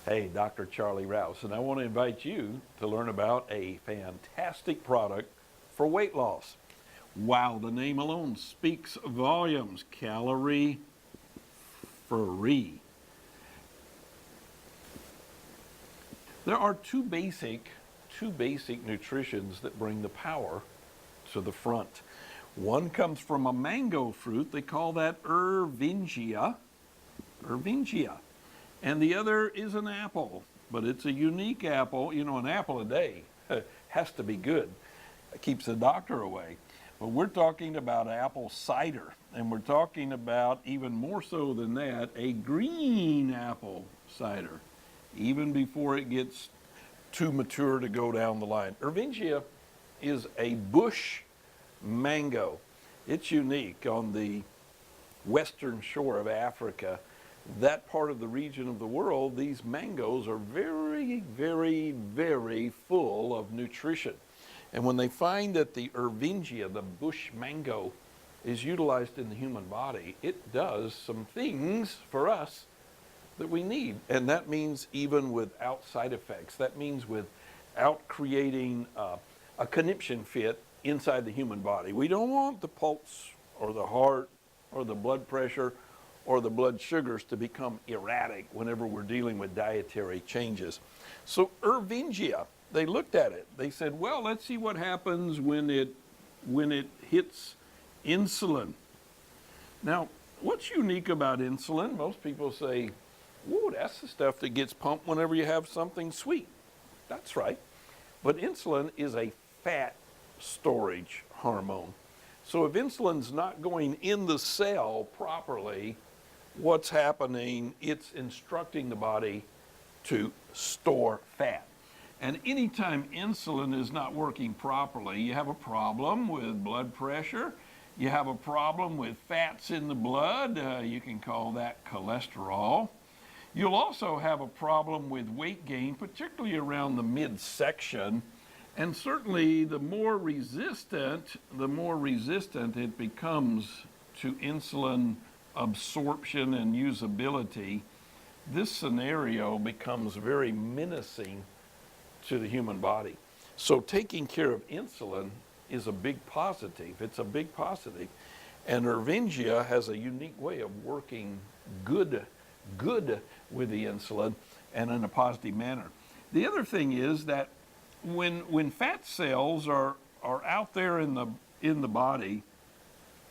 Hey, Dr. Charlie Rouse, and I want to invite you to learn about a fantastic product for weight loss. Wow, the name alone speaks volumes. Calorie free. There are two basic nutritions that bring the power to the front. One comes from a mango fruit. They call that Ervingia. And the other is an apple, but it's a unique apple. You know, an apple a day has to be good. It keeps the doctor away. But we're talking about apple cider, and we're talking about, even more so than that, a green apple cider, even before it gets too mature to go down the line. Ervingia is a bush mango. It's unique on the western shore of Africa. That part of the region of the world, these mangoes are very, very, very full of nutrition. And when they find that the Ervingia, the bush mango, is utilized in the human body, it does some things for us that we need. And that means even without side effects. That means without creating a conniption fit inside the human body. We don't want the pulse or the heart or the blood pressure or the blood sugars to become erratic whenever we're dealing with dietary changes. So Ervingia, they looked at it. They said, well, let's see what happens when it hits insulin. Now, what's unique about insulin? Most people say, whoa, that's the stuff that gets pumped whenever you have something sweet. That's right. But insulin is a fat storage hormone. So if insulin's not going in the cell properly, what's happening? It's instructing the body to store fat. And anytime insulin is not working properly, you have a problem with blood pressure, you have a problem with fats in the blood, you can call that cholesterol. You'll also have a problem with weight gain, particularly around the midsection. And certainly the more resistant it becomes to insulin absorption and usability, this scenario becomes very menacing to the human body. So taking care of insulin is a big positive. It's a big positive. And Ervingia has a unique way of working good with the insulin and in a positive manner. The other thing is that when fat cells are out there in the body,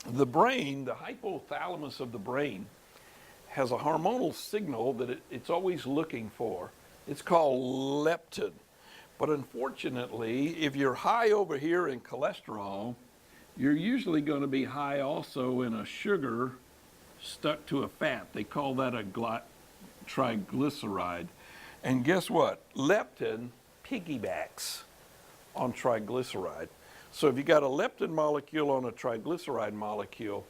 the brain, the hypothalamus of the brain, has a hormonal signal that it's always looking for. It's called leptin. But unfortunately, if you're high over here in cholesterol, you're usually going to be high also in a sugar stuck to a fat. They call that a triglyceride. And guess what? Leptin piggybacks on triglyceride. So if you got a leptin molecule on a triglyceride molecule,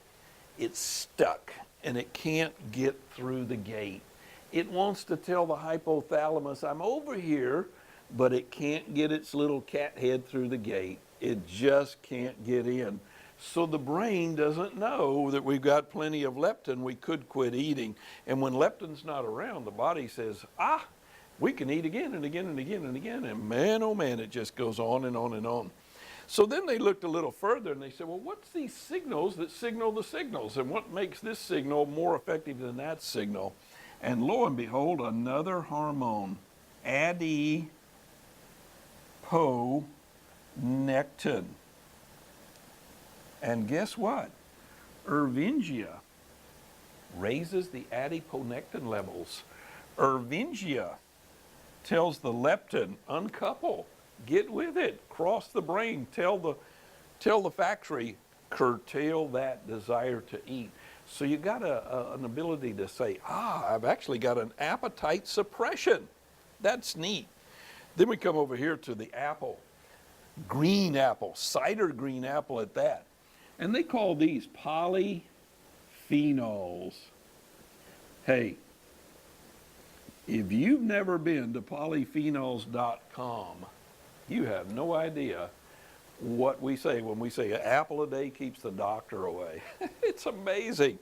it's stuck and it can't get through the gate. It wants to tell the hypothalamus, I'm over here, but it can't get its little cat head through the gate. It just can't get in. So the brain doesn't know that we've got plenty of leptin, we could quit eating. And when leptin's not around, the body says, we can eat again and again and again and again. And man, oh man, it just goes on and on and on. So then they looked a little further and they said, well, what's these signals that signal the signals? And what makes this signal more effective than that signal? And lo and behold, another hormone, adiponectin. And guess what? Ervingia raises the adiponectin levels. Ervingia tells the leptin, uncouple, get with it, cross the brain, tell the factory, curtail that desire to eat. So you got an ability to say, I've actually got an appetite suppression. That's neat. Then we come over here to the apple, green apple, cider green apple at that. And they call these polyphenols. Hey, if you've never been to polyphenols.com, you have no idea what we say when we say an apple a day keeps the doctor away. It's amazing.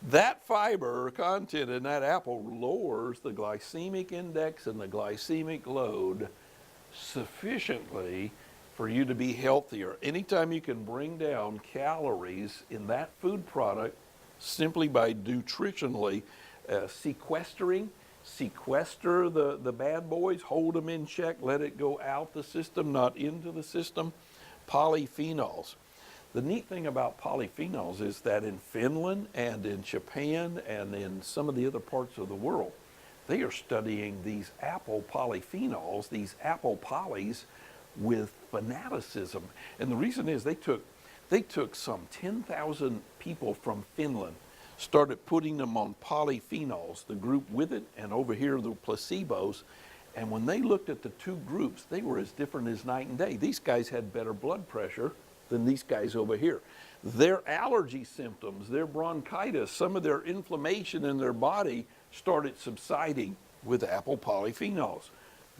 That fiber content in that apple lowers the glycemic index and the glycemic load sufficiently for you to be healthier. Anytime you can bring down calories in that food product simply by nutritionally sequester the bad boys, hold them in check, let it go out the system, not into the system. Polyphenols. The neat thing about polyphenols is that in Finland and in Japan and in some of the other parts of the world, they are studying these apple polyphenols, these apple polys, with fanaticism. And the reason is they took some 10,000 people from Finland, started putting them on polyphenols, the group with it, and over here the placebos. And when they looked at the two groups, they were as different as night and day. These guys had better blood pressure than these guys over here. Their allergy symptoms, their bronchitis, some of their inflammation in their body started subsiding with apple polyphenols.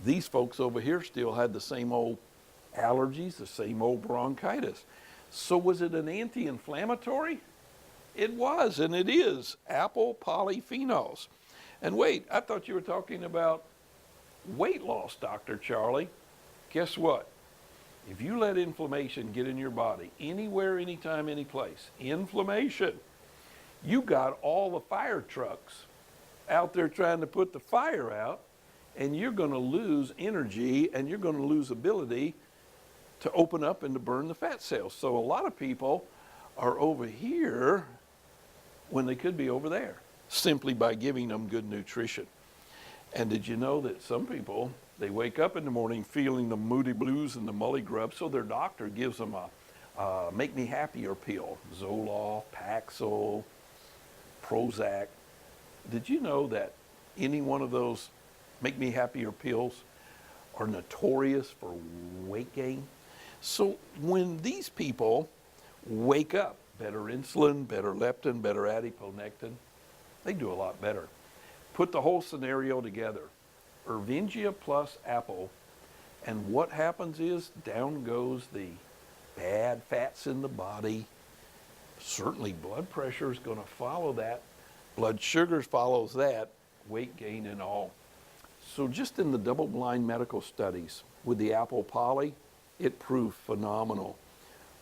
These folks over here still had the same old allergies, the same old bronchitis. So was it an anti-inflammatory? It was, and it is, apple polyphenols. And wait, I thought you were talking about weight loss, Dr. Charlie. Guess what? If you let inflammation get in your body, anywhere, anytime, any place, inflammation, you got all the fire trucks out there trying to put the fire out, and you're going to lose energy and you're going to lose ability to open up and to burn the fat cells. So a lot of people are over here when they could be over there, simply by giving them good nutrition. And did you know that some people, they wake up in the morning feeling the moody blues and the mully grub, so their doctor gives them a make me happier pill, Zoloft, Paxil, Prozac. Did you know that any one of those make me happier pills are notorious for weight gain? So when these people wake up, better insulin, better leptin, better adiponectin, they do a lot better. Put the whole scenario together, Ervingia plus apple, and what happens is down goes the bad fats in the body. Certainly blood pressure is going to follow that. Blood sugar follows that, weight gain and all. So just in the double-blind medical studies with the apple poly, it proved phenomenal.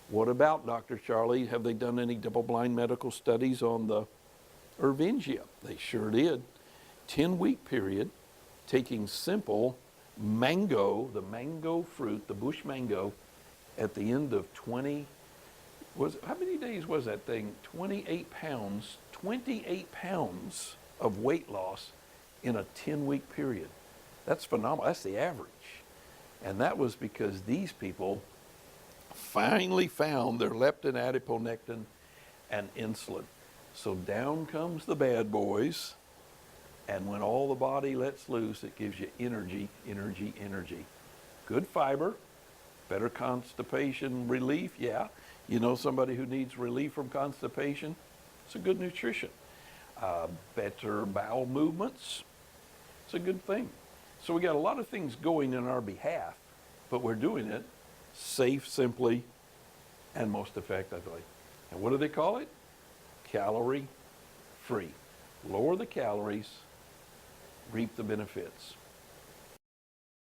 What about, Dr. Charlie? Have they done any double-blind medical studies on the Ervingia? They sure did. 10-week period, taking simple mango, the mango fruit, the bush mango, at the end of how many days was that thing? 28 pounds of weight loss in a 10-week period. That's phenomenal. That's the average. And that was because these people finally found their leptin, adiponectin, and insulin. So down comes the bad boys, and when all the body lets loose, it gives you energy, energy, energy. Good fiber, better constipation relief, yeah. You know somebody who needs relief from constipation? It's a good nutrition. Better bowel movements, it's a good thing. So we got a lot of things going in our behalf, but we're doing it safe, simply, and most effectively. And what do they call it? Calorie free. Lower the calories, reap the benefits.